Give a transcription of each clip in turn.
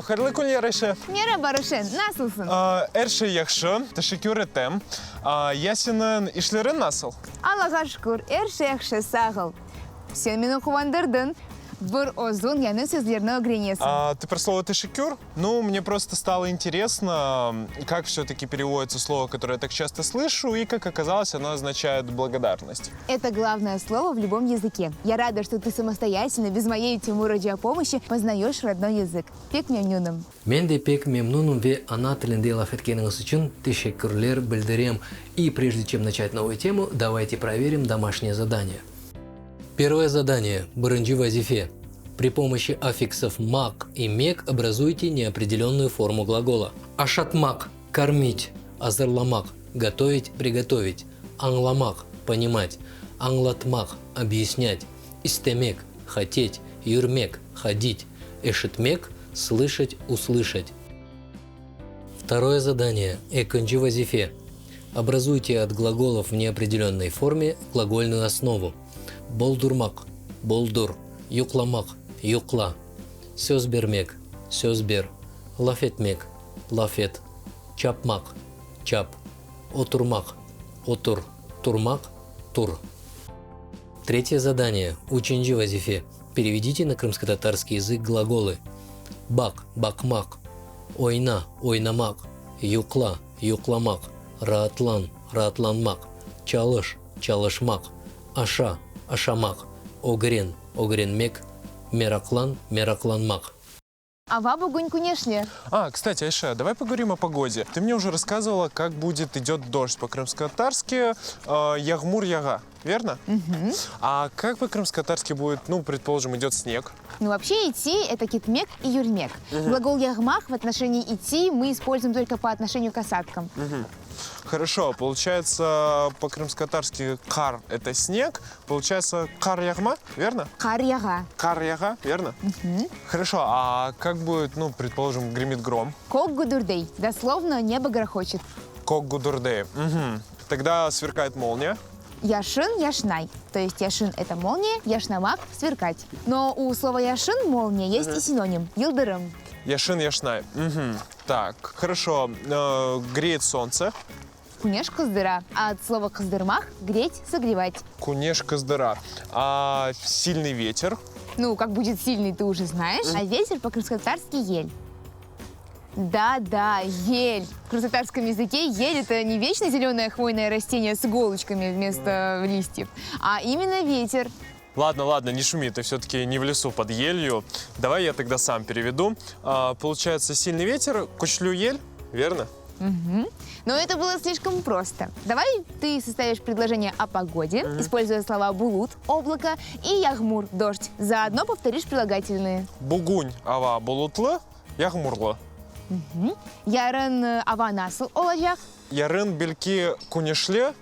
Харлыкун ярышы. Merhaba Ruşen, nasılsın? Эрши яхшы, teşekkür ettim. Ясенің ишлерін насыл? Allah'a şükür, her şey yakşı, sağ ol. Sen beni kuvandırdın. Bir uzun yanı sözlerini öğreniyorsun. Ты про слово teşekkür? Ну, мне просто стало интересно, как все-таки переводится слово, которое я так часто слышу, и, как оказалось, оно означает благодарность. Это главное слово в любом языке. Я рада, что ты самостоятельно, без моей и Тимура радиопомощи, познаешь родной языk. Pek memnunum. Ben de pek memnunum ve ana tilinde laf etkeniz için teşekkürler bildirем. И прежде чем начать новую тему, давайте проверим домашнее задание. Первое задание. Биринчи вазифе. При помощи аффиксов «мак» и «мек» образуйте неопределенную форму глагола. Ашатмак – кормить, азырламак – готовить, приготовить, аңламак – понимать, аңлатмак – объяснять, истемек – хотеть, юрмек – ходить, эшитмек – слышать, услышать. Второе задание. Экончи вазифе. Образуйте от глаголов в неопределенной форме глагольную основу. Болдурмак – болдур, юкламак – юкла, сөзбермек – сөзбер, лафетмек – лафет, чапмак – чап, отурмак – отур, турмак – тур. Третье задание. Учинчи вазифе. Переведите на крымско-татарский язык глаголы. Бак – бакмак, ойна – ойнамак, юкла – юкламак, раатлан – раатланмак, чалыш – чалышмак, аша – ашамак, огрен – огренмек, мераклан – меракланмак. Ава бугунь кунешне. Кстати, Айша, давай поговорим о погоде. Ты мне уже рассказывала, как идет дождь по-крымско-татарски, ягмур-яга, верно? Угу. А как по-крымско-татарски будет, предположим, идет снег? Ну, вообще идти – это китмек и юрмек. Глагол ягмах в отношении идти мы используем только по отношению к осадкам. Хорошо, получается, по-крымско-татарски кар – это снег, получается кар-ягма, верно? Кар-яга. Кар-яга, верно? Хорошо, а как будет, предположим, гремит гром? Кок-гудурдей. Дословно небо грохочет. Кок-гудурдей. Тогда сверкает молния. Яшин, яшнай. То есть яшин – это молния, яшнамак – сверкать. Но у слова яшин – молния есть и синоним – йылдырым. Яшин, яшнай. Так, хорошо. Греет солнце. Кунеш кыздыра. А от слова кыздырмах – греть, согревать. Кунеш кыздыра. А сильный ветер? Ну, как будет сильный, ты уже знаешь. А ветер по-крымско-татарски ель. Да, ель. В крымско-татарском языке ель – это не вечно зеленое хвойное растение с иголочками вместо листьев, а именно ветер. Ладно, не шуми, ты все-таки не в лесу под елью. Давай я тогда сам переведу. Получается, сильный ветер, кучлю ель, верно? Угу. Но это было слишком просто. Давай ты составишь предложение о погоде, используя слова булут – облако и ягмур – дождь. Заодно повторишь прилагательные. Бугунь ава булутлы, ягмурлы. Ярын ава насыл олажак. Ярын бельки кунешле,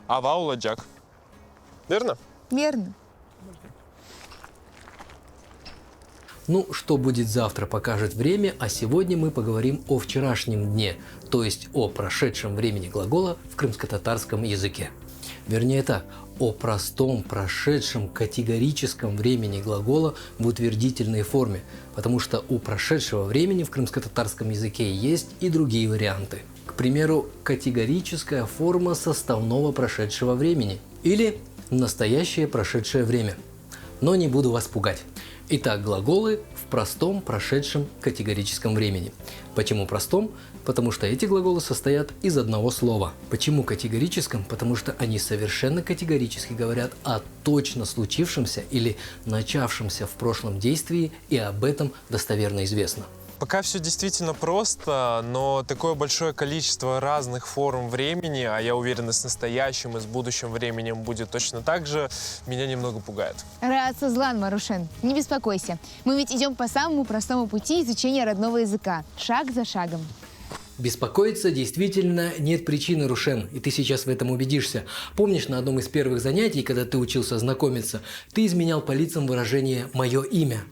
ава уладжак. Верно? Верно. Ну, что будет завтра, покажет время, а сегодня мы поговорим о вчерашнем дне, то есть о прошедшем времени глагола в крымско-татарском языке. Вернее так, о простом, прошедшем категорическом времени глагола в утвердительной форме, потому что у прошедшего времени в крымско-татарском языке есть и другие варианты. К примеру, категорическая форма составного прошедшего времени или настоящее прошедшее время. Но не буду вас пугать. Итак, глаголы в простом прошедшем категорическом времени. Почему простом? Потому что эти глаголы состоят из одного слова. Почему категорическом? Потому что они совершенно категорически говорят о точно случившемся или начавшемся в прошлом действии, и об этом достоверно известно. Пока все действительно просто, но такое большое количество разных форм времени, а я уверен, и с настоящим, и с будущим временем будет точно так же, меня немного пугает. Раасазлан, Марушен, не беспокойся. Мы ведь идем по самому простому пути изучения родного языка. Шаг за шагом. Беспокоиться действительно нет причины, Рушен, и ты сейчас в этом убедишься. Помнишь, на одном из первых занятий, когда ты учился знакомиться, ты изменял по лицам выражение «моё имя».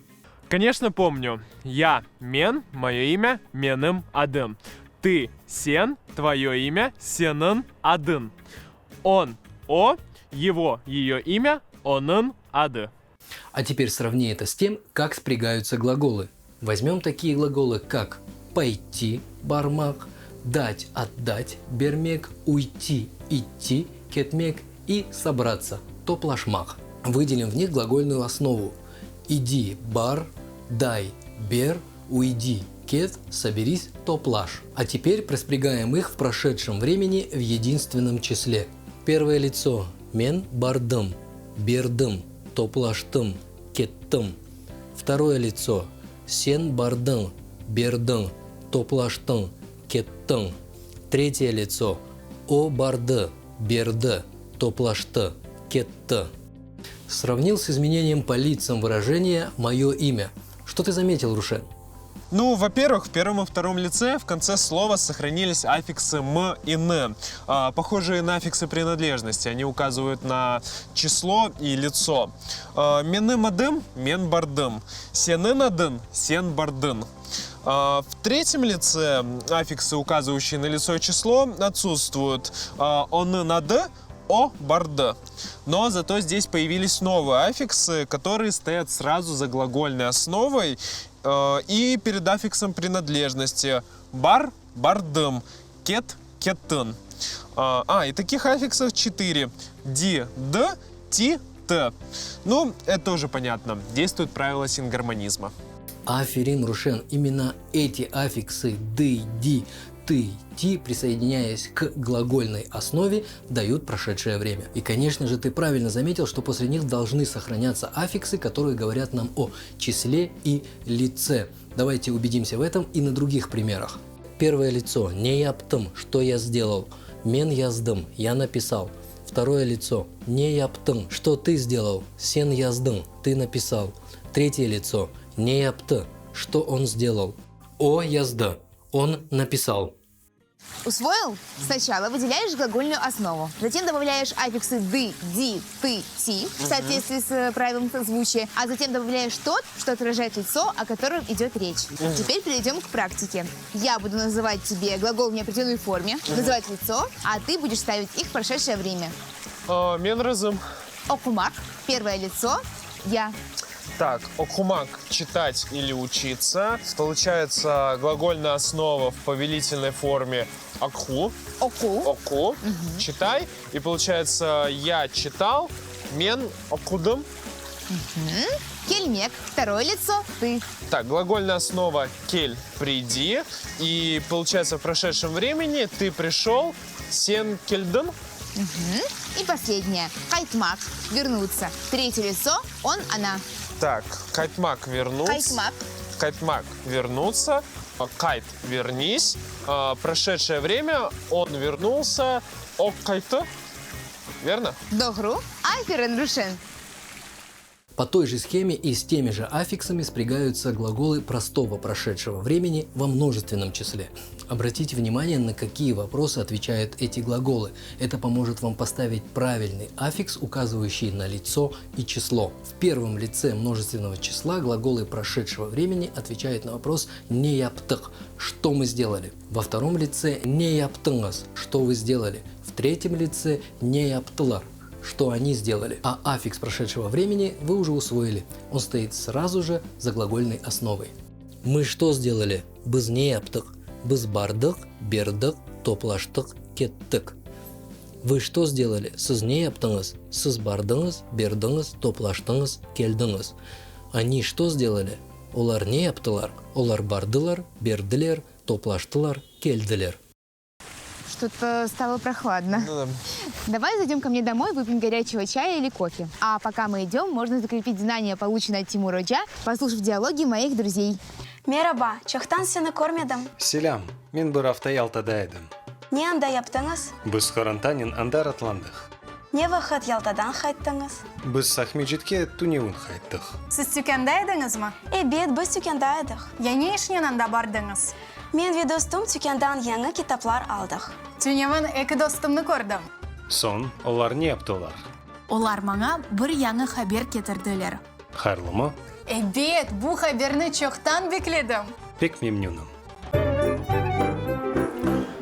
Конечно, помню. Я Мен, мое имя Меным Адым. Ты Сен, твое имя Сенын Адын. Он О, его, ее имя Онын Ады. А теперь сравни это с тем, как спрягаются глаголы. Возьмем такие глаголы, как пойти, бармак, дать, отдать, бермек, уйти, идти, кетмек и собраться, топлашмак. Выделим в них глагольную основу. Иди, бар, дай, бер, уйди, кет, соберись, топлаш. А теперь проспрягаем их в прошедшем времени в единственном числе. Первое лицо мен бардым, бердым, топлаштым, кеттым. Второе лицо сен бардым, бердым, топлаштым, кеттым. Третье лицо о барды, берды, топлашты, кетты. Сравнил с изменением по лицам выражения «моё имя». Что ты заметил, Рушен? Ну, во-первых, в первом и втором лице в конце слова сохранились аффиксы «м» и «н», похожие на аффиксы принадлежности. Они указывают на число и лицо. «Меным адым» – «мен бардым», «сенын адын» – «сен бардын». В третьем лице аффиксы, указывающие на лицо и число, отсутствуют. «Оны нады» – «о барды». Но зато здесь появились новые аффиксы, которые стоят сразу за глагольной основой и перед аффиксом принадлежности. Бар – бардым, кет – кеттын. И таких аффиксов 4. Ди – д, ти – т. Ну, это тоже понятно. Действует правило сингармонизма. Аферин, Рушен, именно эти аффиксы «ды», «ди», «ты», «ти», присоединяясь к глагольной основе, дают прошедшее время. И, конечно же, ты правильно заметил, что после них должны сохраняться аффиксы, которые говорят нам о числе и лице. Давайте убедимся в этом и на других примерах. Первое лицо «не яптым», что я сделал. «Мен яздым», я написал. Второе лицо «не яптым», что ты сделал. «Сен яздым», ты написал. Третье лицо «не япты», что он сделал. «О язда», он написал. Усвоил? Сначала выделяешь глагольную основу, затем добавляешь аффиксы «ды», «ди», «ты», «ти» в соответствии с правилом созвучия, а затем добавляешь тот, что отражает лицо, о котором идет речь. Теперь перейдем к практике. Я буду называть тебе глагол в неопределенной форме, называть лицо, а ты будешь ставить их в прошедшее время. Мен разым. Окумак, первое лицо, я. Так, окумак – читать или учиться. Получается глагольная основа в повелительной форме акху. Оку. Оку. Читай. И получается я читал. Мен окудым. Кельмек, второе лицо, ты. Так, глагольная основа кель – приди. И получается в прошедшем времени ты пришел. Сен кельдын. И последнее. Кайтмак, вернуться. Третье лицо, он, она. Так, кайтмак вернуться. Кайтмак. Кайтмак вернуться. Кайт вернись. Прошедшее время он вернулся. Оккайты. Верно? Догру. Аферен Рушен. По той же схеме и с теми же аффиксами спрягаются глаголы простого прошедшего времени во множественном числе. Обратите внимание, на какие вопросы отвечают эти глаголы. Это поможет вам поставить правильный аффикс, указывающий на лицо и число. В первом лице множественного числа глаголы прошедшего времени отвечают на вопрос «не яптых», что мы сделали. Во втором лице «не яптыңыз», что вы сделали. В третьем лице «не яптылар», что они сделали. А аффикс прошедшего времени вы уже усвоили. Он стоит сразу же за глагольной основой. Мы что сделали? Біз не яптық? Біз бардық, бердік, топлаштық, кеттік. Вы что сделали? Сіз не яптыңыз? Сіз бардыңыз, бердіңіз, топлаштыңыз, келдіңіз. Они что сделали? Олар не яптылар? Олар бардылар, берділер, топлаштылар, келділер. Что-то стало прохладно. Давай зайдем ко мне домой, выпьем горячего чая или кофе. А пока мы идем, можно закрепить знания, полученные от Тимура Джа, послушав диалоги моих друзей. Мераба, чохтан сені көрмедім. Селям, мен бір hafta Ялтада едім. Не анда яптыңыз? Біз Қарантанин андар атландық. Не вақыт Ялтадан қайттыңыз? Біз Сахмеджетке Тунеуін қайттық. Сіз түкенде едіңіз ма? Бет, біз түкенда едік. Не ішінен анда бардыңыз? Мен ve достым түкендан яңы китаплар алдық. Түнемін екі достымны көрдім. Сон, олар не аптылар. Олар маңа бір яңы хабер кетірділер. Қайырлымы? Бет, бұл хаберні чоқтан бекледім. Пек мемнюным.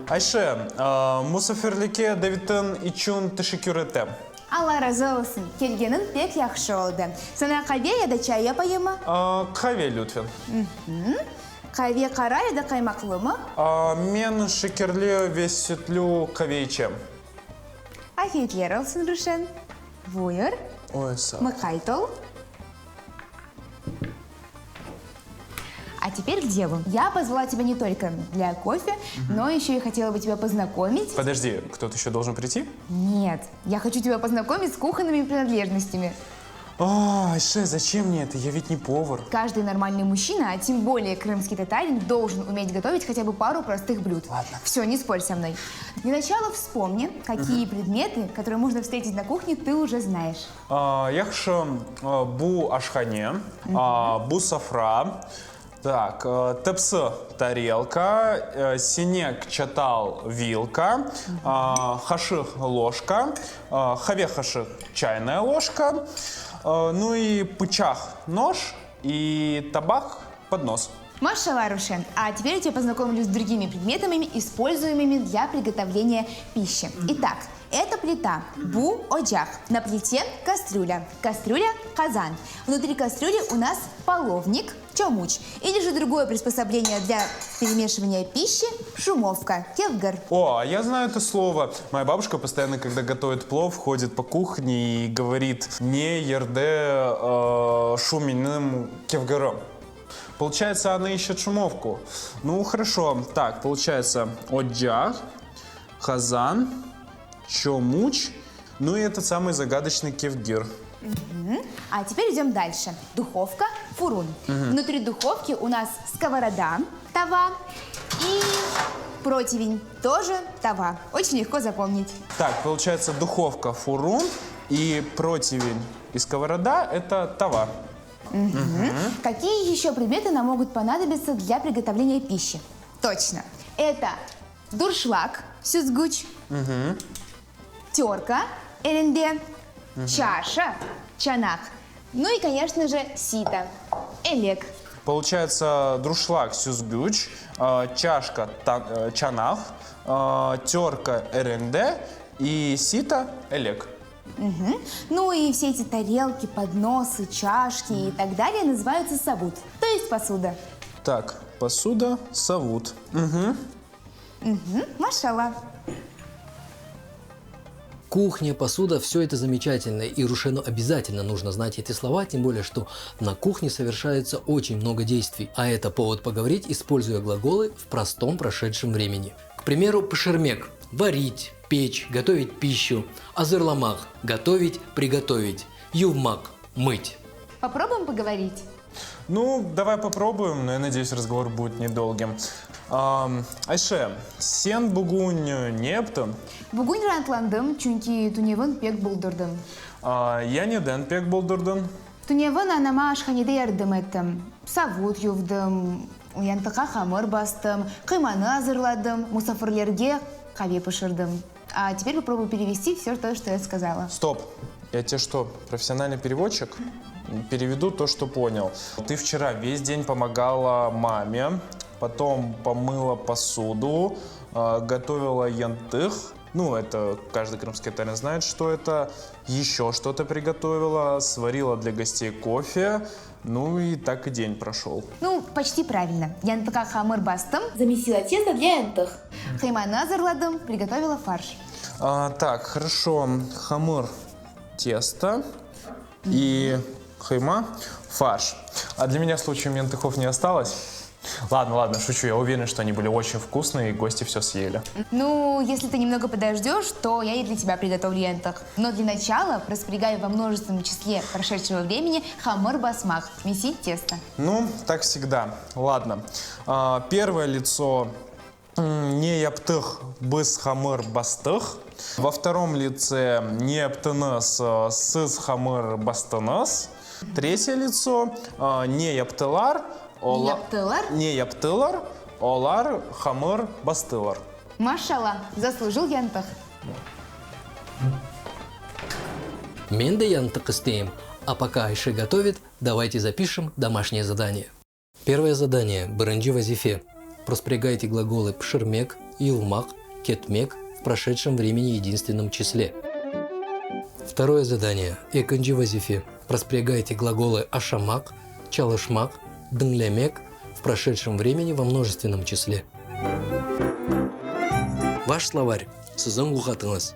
Айше, Мусаферлике Давитын Ичун Тышекюрете. Алла разы болсын. Келгенің пек яқшы oldu. Sana kahve ya da çay yapayım mı? Kahve lütfen. Kahve kara ya da kaymaklı mı? Мен şekerli ve sütlü kahve içeceğim. Afiyetler olsun Ruşen. Buyur. Ой, сağ ol. Мыкайт ol. А теперь к делу. Я позвала тебя не только для кофе, но еще и хотела бы тебя познакомить. Подожди, кто-то еще должен прийти? Нет, я хочу тебя познакомить с кухонными принадлежностями. Айше, зачем мне это? Я ведь не повар. Каждый нормальный мужчина, а тем более крымский татарин, должен уметь готовить хотя бы пару простых блюд. Ладно. Все, не спорь со мной. Для начала вспомни, какие предметы, которые можно встретить на кухне, ты уже знаешь. Яхшы бу ашхане, бу сафра, так, тепсы тарелка, синек чатал вилка, хаших ложка, хаве хаших чайная ложка, ну и пычах нож и табак поднос. Машалла, Рушен, а теперь я тебя познакомлю с другими предметами, используемыми для приготовления пищи. Итак, это плита, бу-оджах. На плите кастрюля, кастрюля казан. Внутри кастрюли у нас половник, чомуч. Или же другое приспособление для перемешивания пищи, шумовка, кевгар. О, а я знаю это слово. Моя бабушка постоянно, когда готовит плов, ходит по кухне и говорит «не ерде шуминым кевгаром». Получается, она ищет шумовку. Ну, хорошо. Так, получается, оджах, хазан, чомуч, ну и этот самый загадочный кевгир. А теперь идем дальше. Духовка, фурун. Внутри духовки у нас сковорода, тава и противень, тоже тава. Очень легко запомнить. Так, получается, духовка, фурун и противень и сковорода – это тава. Какие еще предметы нам могут понадобиться для приготовления пищи? Точно. Это дуршлаг, сюзгуч, терка, эренде, чаша, чанак, ну и, конечно же, сито, элек. Получается, друшлаг, сюзгюч, чашка, чанах, терка, РНД и сито, элек. Ну и все эти тарелки, подносы, чашки и так далее называются сабут, то есть посуда. Так, посуда, савут. Машалла. Кухня, посуда – все это замечательно, и Рушену обязательно нужно знать эти слова, тем более, что на кухне совершается очень много действий, а это повод поговорить, используя глаголы в простом прошедшем времени. К примеру, пшермек – варить, печь, готовить пищу, азырламах – готовить, приготовить, ювмак – мыть. Попробуем поговорить? Ну, давай попробуем, но я надеюсь, разговор будет недолгим. Айше, сен бугунь нептон? Бүгін рантландым, чүнки туневын пек болдырдым. Я неден пек болдырдын. Туневын анама ашханеде ярдым еттім. Савут ювдым, уянтыға хамыр бастым, қиманы азырладым, мусафирлерге каве пішірдім. А теперь попробую перевести все то, что я сказала. Стоп, я тебе что, профессиональный переводчик? Переведу то, что понял. Ты вчера весь день помогала маме, потом помыла посуду, готовила янтых. Ну, это каждый крымский татарин знает, что это. Еще что-то приготовила, сварила для гостей кофе. Ну и так и день прошел. Ну, почти правильно. Янтыға хамыр бастым, замесила тесто для янтых. Қиманы азырладым, приготовила фарш. Так, хорошо. Хамыр, тесто и хайма, фарш. А для меня случаем янтыхов не осталось? Ладно, шучу. Я уверен, что они были очень вкусные, и гости все съели. Ну, если ты немного подождешь, то я и для тебя приготовлю янтых. Но для начала распрягаю во множественном числе прошедшего времени хамыр басмах, месить тесто. Ну, так всегда. Ладно. Первое лицо не яптых быс хамыр бастых. Во втором лице не яптыныс сыз хамыр бастыныс. Третье лицо не яптылар. Не яптылар, олар хамыр бастылар. Машалла, заслужил янтых. Мен де янтык істейм. А пока Айше готовит, давайте запишем домашнее задание. Первое задание. Биринчи вазифе. Проспрягайте глаголы пшермек, ювмак, кетмек в прошедшем времени единственном числе. Второе задание. Эконжи вазифе. Проспрягайте глаголы ашамак, чалышмак, дынглямек в прошедшем времени во множественном числе. Ваш словарь. Сіздің ұғатыңыз.